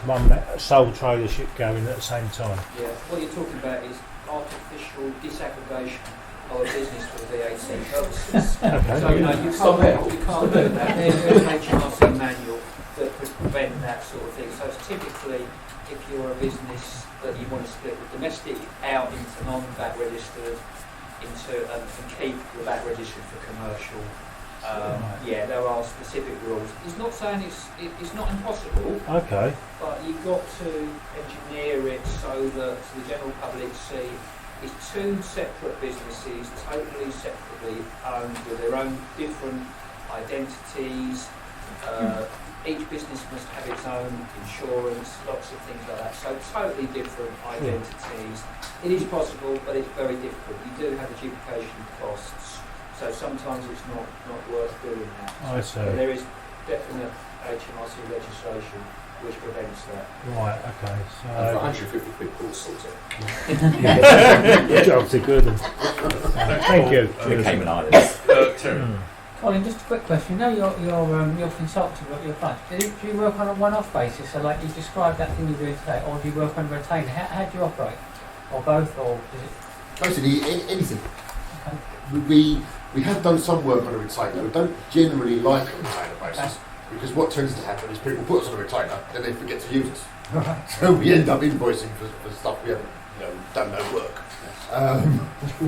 sole tradership going at the same time? Yeah, what you're talking about is artificial disaggregation of a business for VAT purposes. Okay. So, you can't do that. There's an HMRC manual that could prevent that sort of thing. So it's typically, if you're a business that you want to split the domestic out into non-VAT registered, and keep the VAT registered for commercial. Yeah, there are specific rules. It's not saying it's not impossible. Okay. But you've got to engineer it so that the general public see it's two separate businesses, totally separately owned with their own different identities. Each business must have its own insurance, lots of things like that. So totally different identities. It is possible, but it's very difficult. You do have duplication costs, so sometimes it's not worth doing that. I see. But there is definite HMRC legislation which prevents that. Right, okay. So And for 150 quid, Paul sorts it. Your jobs are good. Thank you. The Cayman Islands. Terry. Colin, just a quick question. You know your consultant at your client. Do you work on a one-off basis? So like you described that thing you're doing today, or do you work on a retainer? How do you operate? Or both, or is it? Basically, anything. We have done some work on a retainer. We don't generally like a retainer basis because what tends to happen is people put us on a retainer, then they forget to use us. So we end up invoicing for stuff we haven't done no work. I'm a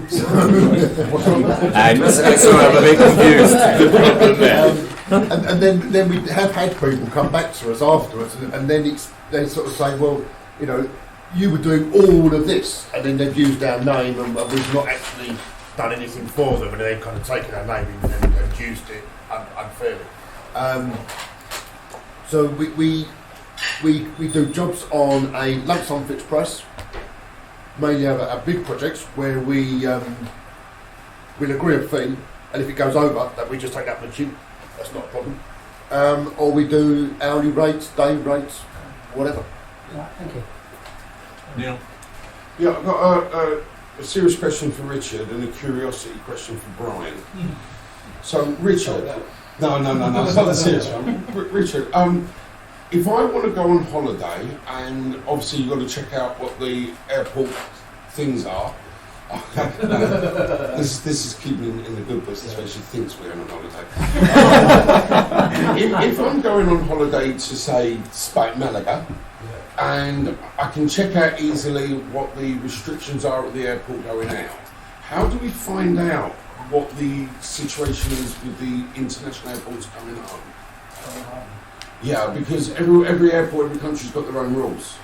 bit confused. And then we have had people come back to us afterwards, and then they sort of say, well, you were doing all of this, and then they've used our name, and we've not actually done anything for them, and they've kind of taken our name and used it unfairly. So we do jobs on a lump sum fixed price. Mainly our big projects where we'll agree a fee, and if it goes over, that we just take that on the chin. That's not a problem. Or we do hourly rates, day rates, whatever. Right, thank you. Neil? Yeah, I've got a serious question for Richard and a curiosity question for Brian. So, Richard, no, it's not a serious one. Richard, if I want to go on holiday, and obviously you've got to check out what the airport things are. This is keeping in the good business where she thinks we're on holiday. If I'm going on holiday to, say, Spain, Malaga, and I can check out easily what the restrictions are at the airport going out, how do we find out what the situation is with the international airports coming home? Yeah, because every airport, every country's got their own rules.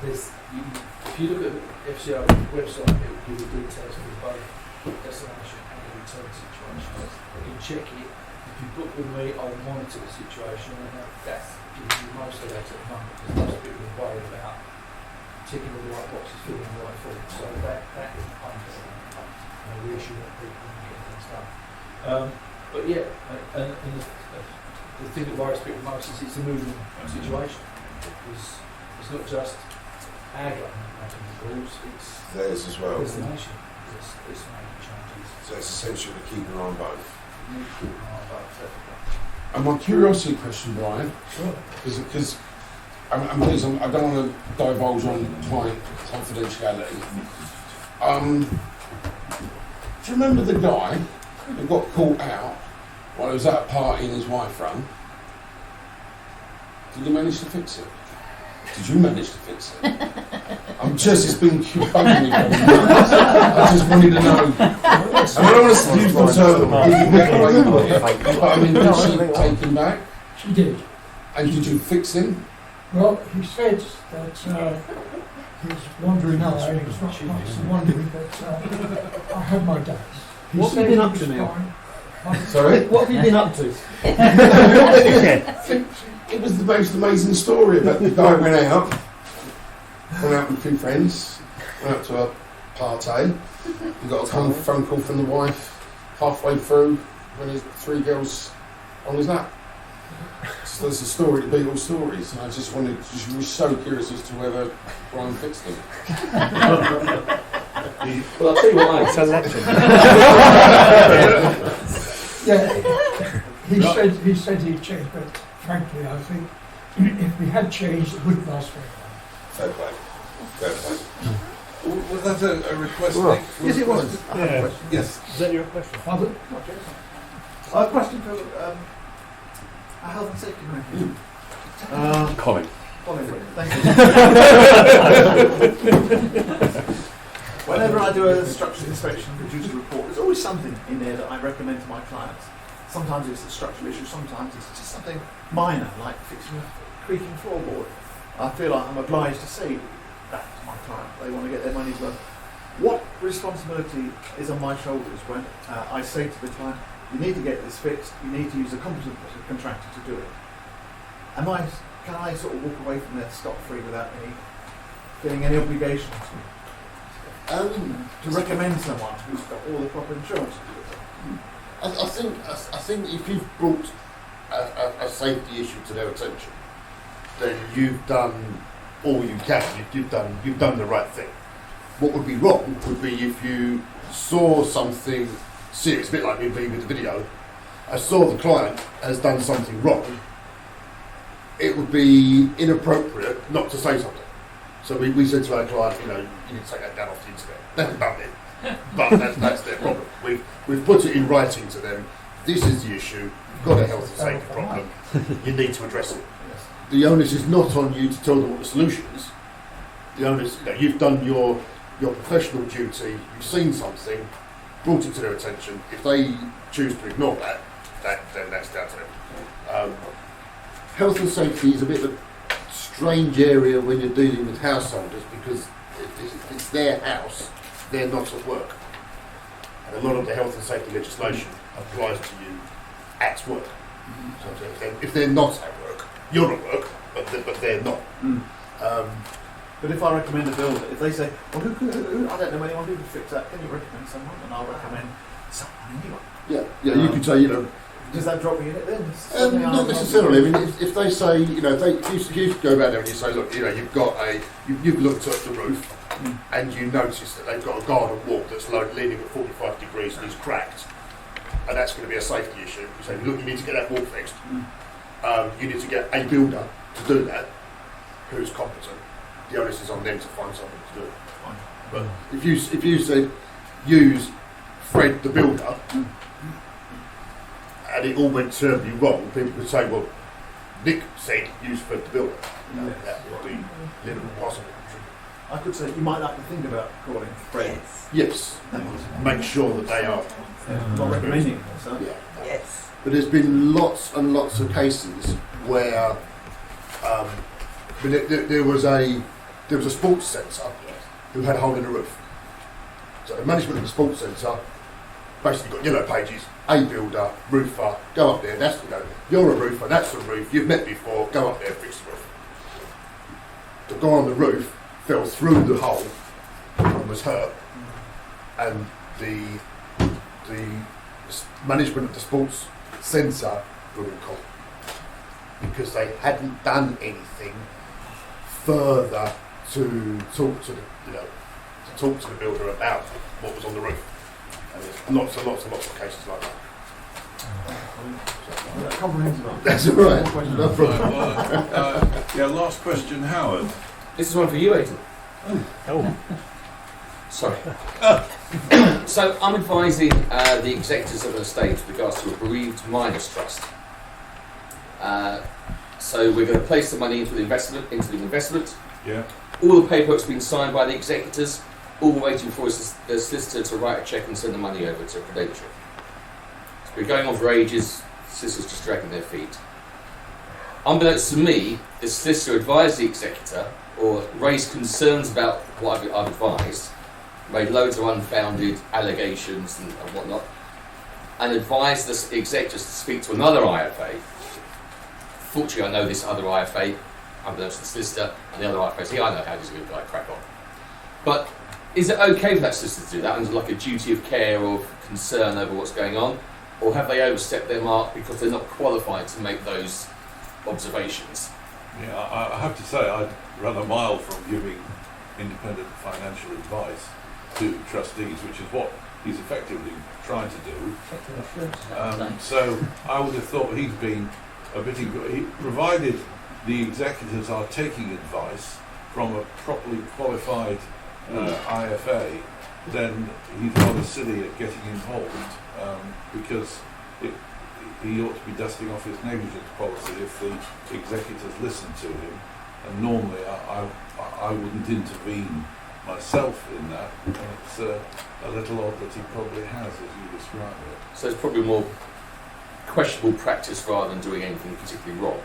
If you look at the FCO website, it will give you details of both destination and the return situation. You can check it. If you book with me, I'll monitor the situation, and that's giving you most of that at the moment, because most people are worried about ticking all the right boxes, filling the right form. So that is the point of it. We issue that people and get things done. But yeah, and the thing that worries people most is it's a moving situation. It's not just our government making the rules, it's theirs as well. It's the nation. It's making changes. So it's essential to keep an eye on both. You need to keep an eye on both. And my curiosity question, Brian, Sure. because I don't want to divulge on client confidentiality. Do you remember the guy who got caught out while he was at a party and his wife ran? Did you manage to fix it? Did you manage to fix it? It's been bugging me for months. I just wanted to know. I don't want to use the term, did you get away with it? But I mean, did she take him back? She did. And did you fix him? Well, he said that he was wandering out. He was not wandering, but I had my doubts. What have you been up to, Neil? Sorry? What have you been up to? It was the most amazing story about the guy went out with two friends, went out to a party. He got a phone call from the wife halfway through when his three girls on his lap. So there's a story to beat all stories, and I just was so curious as to whether Brian fixed them. Well, I'll tell you what, it's a legend. Yeah, he said he'd changed, but frankly, I think if we had changed, it wouldn't last very long. Fair play. Was that a request? Well, Nick? yes, it was. Yeah. Yes. Is that your question? Pardon? A question for a health and safety manager. Colin. Colin, thank you. Whenever I do a structural inspection and produce a report, there's always something in there that I recommend to my clients. Sometimes it's a structural issue, sometimes it's just something minor, like fixing a creaking floorboard. I feel like I'm obliged to say that to my client. They want to get their money's worth. What responsibility is on my shoulders when I say to the client, you need to get this fixed, you need to use a competent contractor to do it? Can I sort of walk away from there scot-free without feeling any obligation to recommend someone who's got all the proper insurance? I think if you've brought a safety issue to their attention, then you've done all you can. You've done the right thing. What would be wrong would be if you saw something serious, a bit like me with the video. I saw the client has done something wrong. It would be inappropriate not to say something. So we said to our client, you need to take that down off the internet. They haven't done it, but that's their problem. We've put it in writing to them. This is the issue. You've got a health and safety problem. You need to address it. The onus is not on you to tell them what the solution is. The onus, you've done your professional duty. You've seen something, brought it to their attention. If they choose to ignore that, then that's down to them. Health and safety is a bit of a strange area when you're dealing with householders, because if it's their house, they're not at work. And a lot of the health and safety legislation applies to you at work. So if they're not at work, you're at work, but they're not. But if I recommend a builder, if they say, well, who I don't know anyone who could fix that, can you recommend someone? And I'll recommend someone anyway. Yeah, you could say, does that drop me in it then? Not necessarily. I mean, if they say, if you go back there and you say, look, you've looked at the roof and you notice that they've got a garden wall that's leaning at 45 degrees and is cracked, and that's going to be a safety issue. You say, look, you need to get that wall fixed. You need to get a builder to do that who's competent. The onus is on them to find someone to do it. But if you said use Fred the builder, and it all went terribly wrong, people would say, well, Nick said use Fred the builder. That would be a little impossible. I could say you might like to think about calling Fred. Yes. Make sure that they are. Not recommending so. Yes. But there's been lots and lots of cases where there was a sports centre who had a hole in the roof. So the management of the sports centre basically got yellow pages, a builder, roofer, go up there, you're a roofer, that's the roof, you've met before, go up there, fix the roof. The guy on the roof fell through the hole and was hurt, and the management of the sports centre were in court because they hadn't done anything further to talk to the builder about what was on the roof. And there's lots and lots and lots of cases like that. Comprehensive. That's all right. No problem. Last question, Howard. This is one for you, Aidan. Oh. Sorry. So I'm advising the executors of an estate with regards to a bereaved miners trust. So we're going to place the money into the investment. Yeah. All the paperwork's been signed by the executors. All we're waiting for is the solicitor to write a cheque and send the money over to Prudential. So we're going on for ages. Solicitors just dragging their feet. Unbeknownst to me, the solicitor advised the executor or raised concerns about what I've advised, made loads of unfounded allegations and whatnot, and advised the executors to speak to another IFA. Fortunately, I know this other IFA, unbeknownst to the solicitor, and the other IFA say, I know how this good guy crack on. But is it okay for that solicitor to do that under like a duty of care or concern over what's going on? Or have they overstepped their mark because they're not qualified to make those observations? Yeah, I have to say I'd run a mile from giving independent financial advice to trustees, which is what he's effectively trying to do. So I would have thought he's been a bit provided the executors are taking advice from a properly qualified IFA, then he's rather silly at getting involved because he ought to be dusting off his negligence policy if the executors listen to him. And normally I wouldn't intervene myself in that. And it's a little odd that he probably has, as you describe it. So it's probably more questionable practice rather than doing anything particularly wrong.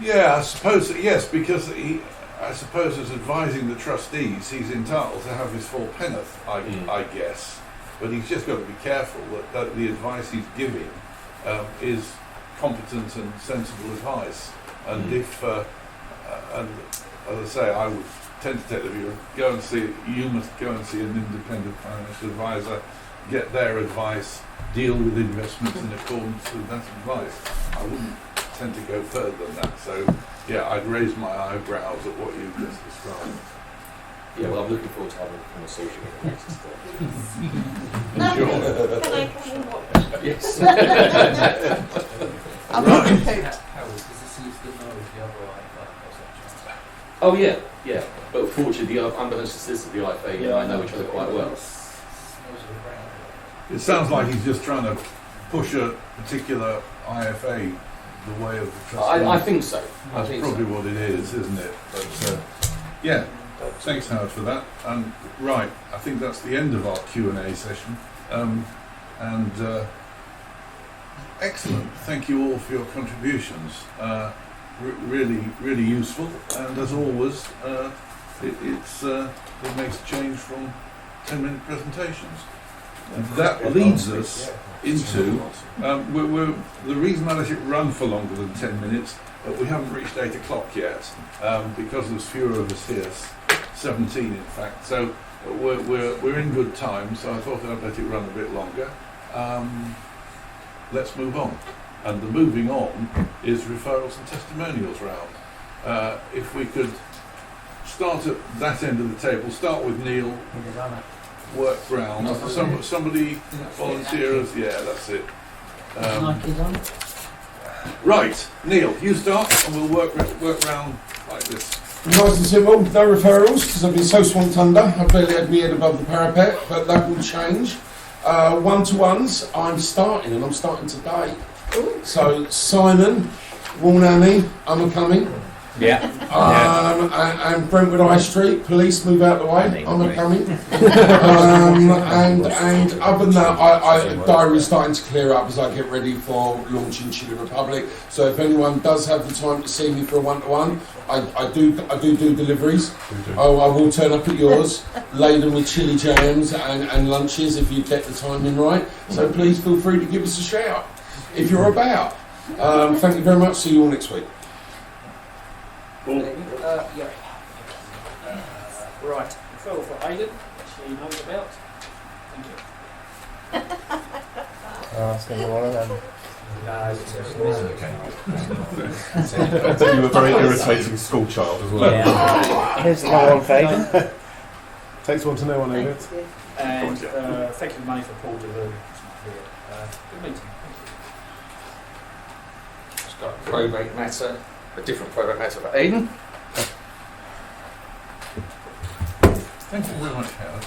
Yeah, I suppose, yes, because I suppose as advising the trustees, he's entitled to have his full peneth, I guess. But he's just got to be careful that the advice he's giving is competent and sensible advice. And if, and as I say, I would tend to take the view of you must go and see an independent financial advisor, get their advice, deal with investments in accordance with that advice. I wouldn't tend to go further than that. So, yeah, I'd raise my eyebrows at what you just described. Yeah, well, I'm looking forward to having a conversation with him next Sure. Yes. Oh yeah, yeah. But fortunately, I'm going to assist the IFA, and I know each other quite well. It sounds like he's just trying to push a particular IFA the way of the trustees. I think so. That's probably what it is, isn't it? But yeah, thanks Howard for that. Right, I think that's the end of our Q&A session. Excellent. Thank you all for your contributions. Really, really useful. And as always, it makes a change from 10-minute presentations. And that leads us into the reason I let it run for longer than 10 minutes. We haven't reached 8 o'clock yet because there's fewer of us here, 17 in fact. So we're in good time. So I thought I'd let it run a bit longer. Let's move on. And the moving on is referrals and testimonials round. If we could start at that end of the table, start with Neil. Work round. Somebody volunteer as that's it. Right, Neil, you start, and we'll work round like this. Nice and simple, no referrals, because I've been so swamped under. I barely had my head above the parapet, but that will change. One-to-ones, I'm starting today. So Simon, Warnanny, I'm a-coming. Yeah. And Brentwood High Street, police move out the way, I'm a-coming. And other than that, diary's starting to clear up as I get ready for launching Chili Republic. So if anyone does have the time to see me for a one-to-one, I do deliveries. I will turn up at yours, laden with chili jams and lunches if you get the timing right. So please feel free to give us a shout if you're about. Thank you very much. See you all next week. Right. Referral for Aidan, which he knows about. Thank you. It's going to be one of them. You were a very irritating school child as well. Yeah. Here's another one for Aidan. Takes one to know one, Aidan. And thank you, Manny, for Paul Dillon. Good meeting. Just got a probate matter, a different probate matter for Aidan. Thank you very much, Howard.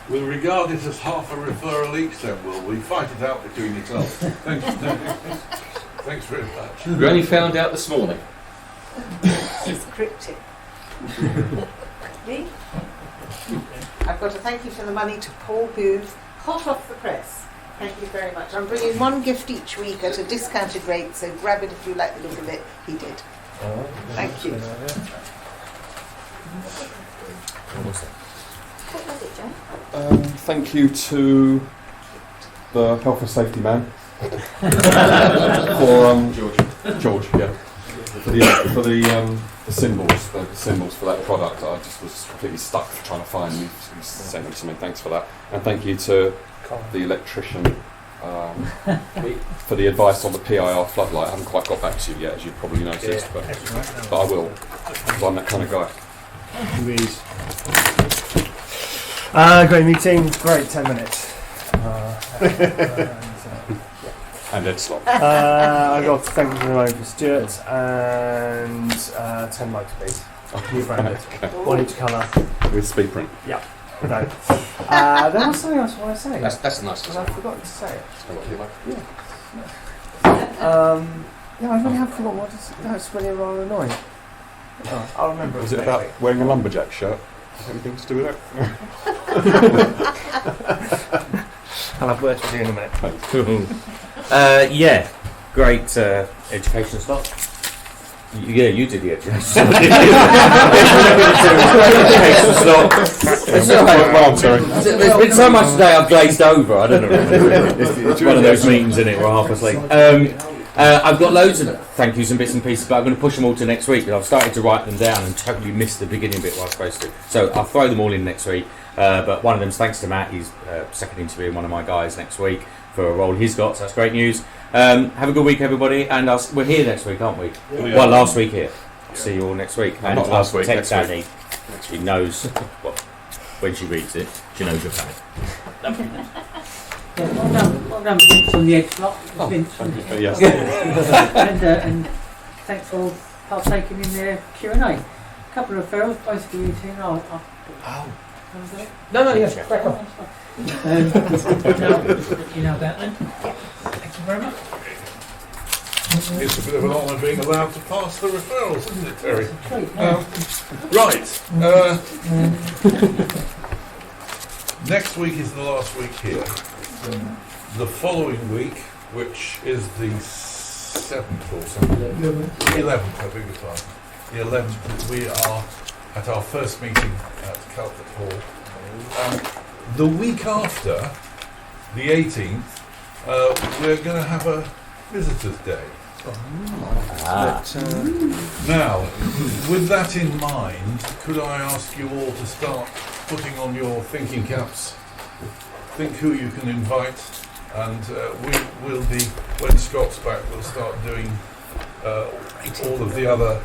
We'll regard it as half a referral each then, will we? Fight it out between yourselves. Thanks very much. We only found out this morning. It's cryptic. Me? I've got to thank you for the money to Paul Booth, hot off the press. Thank you very much. I'm bringing one gift each week at a discounted rate, so grab it if you like the look of it. He did. Thank you. What was it, Joe? Thank you to the health and safety man for George, yeah, for the symbols for that product. I just was completely stuck trying to find. You sent it to me. Thanks for that, and thank you to the electrician for the advice on the PIR floodlight. I haven't quite got back to you yet, as you've probably noticed, but I will, because I'm that kind of guy. Great meeting, great 10 minutes. And Ed Slot. I got thank you very much for Stuart and 10 mugs, please. New branded. One each colour. With speed print. Yeah. No. There was something else I want to say. That's a nice but I've forgotten to say it. Yeah. I really have forgotten what to say. That's really rather annoying. Oh, I'll remember. Was it about wearing a lumberjack shirt? Anything to do with that? I'll have words with you in a minute. Yeah, great education slot. Yeah, you did the education slot. It's all right. Well, I'm sorry. There's been so much today I've glazed over. I don't know. It's one of those meetings, isn't it? We're half asleep. I've got loads of thank yous and bits and pieces, but I'm going to push them all to next week. I've started to write them down and totally missed the beginning bit what I was supposed to. So I'll throw them all in next week. But one of them's thanks to Matt. He's second interviewing one of my guys next week for a role he's got. So that's great news. Have a good week, everybody. And we're here next week, aren't we? Yeah. Well, last week here. See you all next week. And not last week. Text Annie. She knows when she reads it. She knows you're coming. Yeah, well done, Vince, on the egg slot. Vince, Yes. and thanks for partaking in the Q&A. A couple of referrals, both for you, Tina. No, yes, crack on. You know that then? Thank you very much. It's a bit of an honour being allowed to pass the referrals, isn't it, Terry? Right. Next week is the last week here. The following week, which is the 7th or something, 11th, I beg your pardon. The 11th, we are at our first meeting at Calvert Hall. The week after, the 18th, we're going to have a Visitors' Day. Now, with that in mind, could I ask you all to start putting on your thinking caps, think who you can invite, and we will be, when Scott's back, we'll start doing all of the other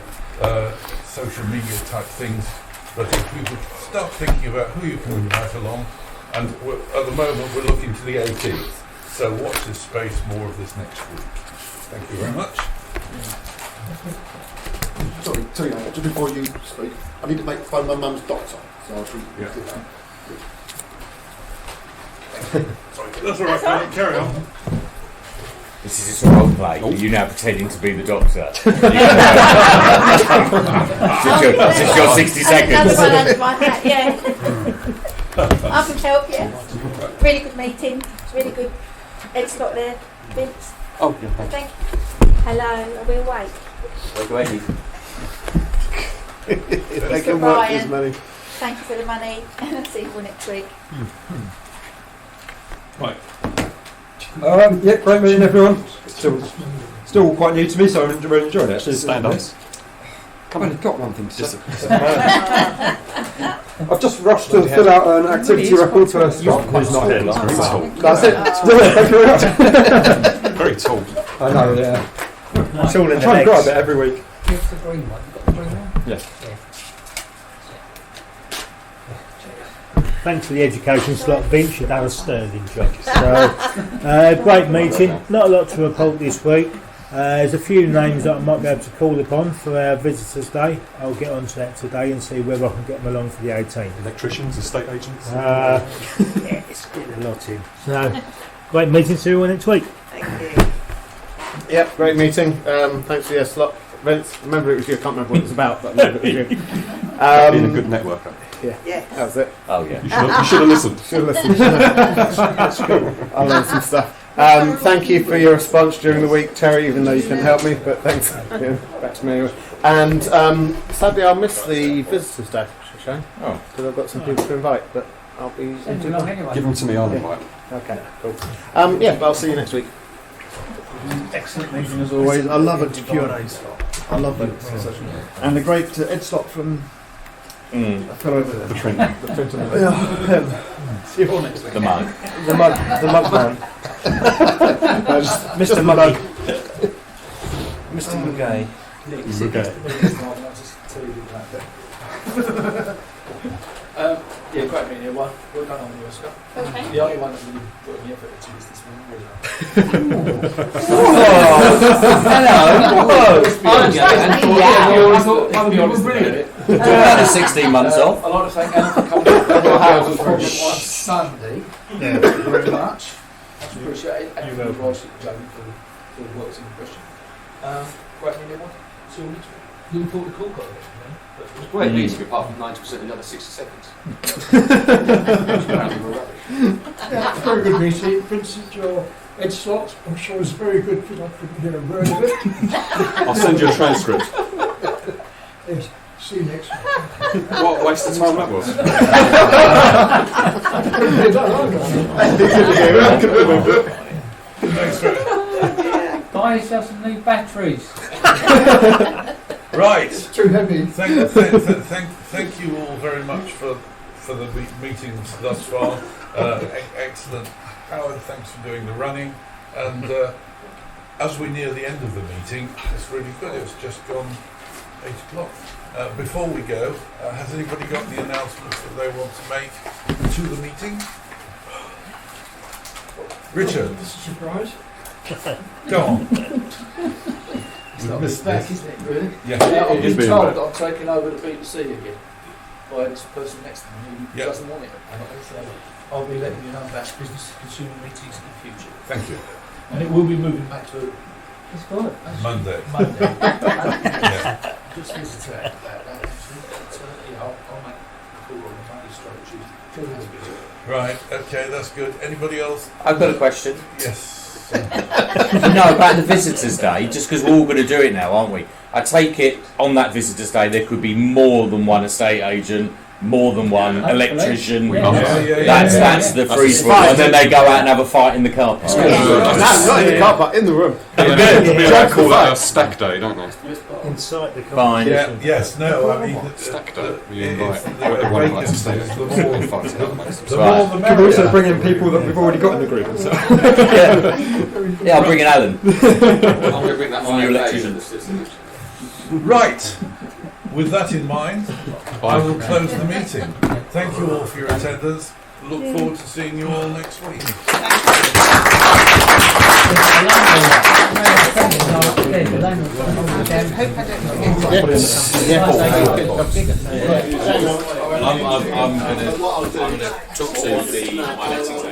social media type things. But if you could start thinking about who you can invite along, and at the moment we're looking to the 18th, so watch this space, more of this next week. Thank you very much. Sorry, just before you speak, I need to phone my mum's doctor, so I should do that. Sorry, that's all right, carry on. This is just a role play. Are you now pretending to be the doctor? This is your 60 seconds. Another one under my hat, yeah. I can help you. Really good meeting. Really good. Ed's got there. Vince. Oh, yeah, Thank you. Hello, are we awake? They can work this money. Thank you for the money. And I'll see you all next week. Right. Yeah, great meeting everyone. Still quite new to me, so I'm really enjoying it actually. Stand up. I've only got one thing to say. I've just rushed to fill out an activity record for Scott, who's not here last week. That's it. Thank you very much. Very tall. I know, yeah. It's all in I the try and grow a legs. bit every week. Here's the green one. You got the green one? Yeah. Thanks for the education slot, Vince. You've done a sterling job. So, great meeting. Not a lot to report this week. There's a few names that I might be able to call upon for our Visitors' Day. I'll get onto that today and see whether I can get them along for the 18th. Electricians, estate agents. Yeah, it's getting a lot in. So, great meeting. See you all next week. Thank you. Yep, great meeting. Thanks for your slot, Vince. Remember it was you. I can't remember what it was about, but remember it was you. Being a good networker. Yeah, that was it. Oh yeah. You should have listened. Should have listened. That's cool. I learned some stuff. Thank you for your response during the week, Terry, even though you couldn't help me, but thanks. Yeah, back to me anyway. And sadly, I'll miss the Visitors' Day, Shane. Oh. Because I've got some people to invite, but I'll be... Send them along anyway. Give them to me, I'll invite. Okay, cool. Yeah, but I'll see you next week. Excellent meeting as always. I love it, Q&As. I love them. And the great Ed Slot from... I fell over there. The print. The print on the See you all next week. The mug. The mug man. Mr. Muggy. Mr. Mugay. Okay. Yeah, great meeting everyone. Well done on the Oscar. Okay. The only one that really put any effort into is this one, really. Hello. 16 months off. I'd like to thank Alan for coming on Sunday. Thank you very much. Much appreciated. And you're welcome, Jamie, for the works in question. Great meeting everyone. See you next week. Looking forward to call card. It was a great meeting apart from 90% of the other 60 seconds. Yeah, very good meeting. Vincent, your Ed slot, I'm sure is very good because I couldn't hear a word of it. I'll send you a transcript. Yes, see you next week. What a waste of time that was. Buy yourself some new batteries. Right. It's too heavy. Thank you all very much for the meetings thus far. Excellent. Howard, thanks for doing the running. And as we near the end of the meeting, it's really good. It's just gone 8 o'clock. Before we go, has anybody got the announcements that they want to make to the meeting? Richard. This is a surprise. Go on. It's not back, isn't it, really? Yeah. I've been told that I'm taking over the BBC again by this person next to me who doesn't want it. So I'll be letting you know about business consumer meetings in the future. Thank you. And it will be moving back to Monday. Yeah. Just visited about that actually. But, I'll make a call on the Monday straight Tuesday. Right, okay, that's good. Anybody else? I've got a question. Yes. No, about the Visitors' Day, just because we're all going to do it now, aren't we? I take it on that Visitors' Day there could be more than one estate agent, more than one electrician. That's the free for all. And then they go out and have a fight in the car park. No, not in the car park, in the room. They call it a stack day, don't they? Inside the Fine. Yes, no, I mean... Stack day. You invite everyone invites to stay. The more the Can we also bring in people that we've already got in the group? So. Yeah, I'll bring in Alan. I'm going to bring that New electrician. Right. With that in mind, I will close the meeting. Thank you all for your attendance. Look forward to seeing you all next week. I'm going to talk to my lettings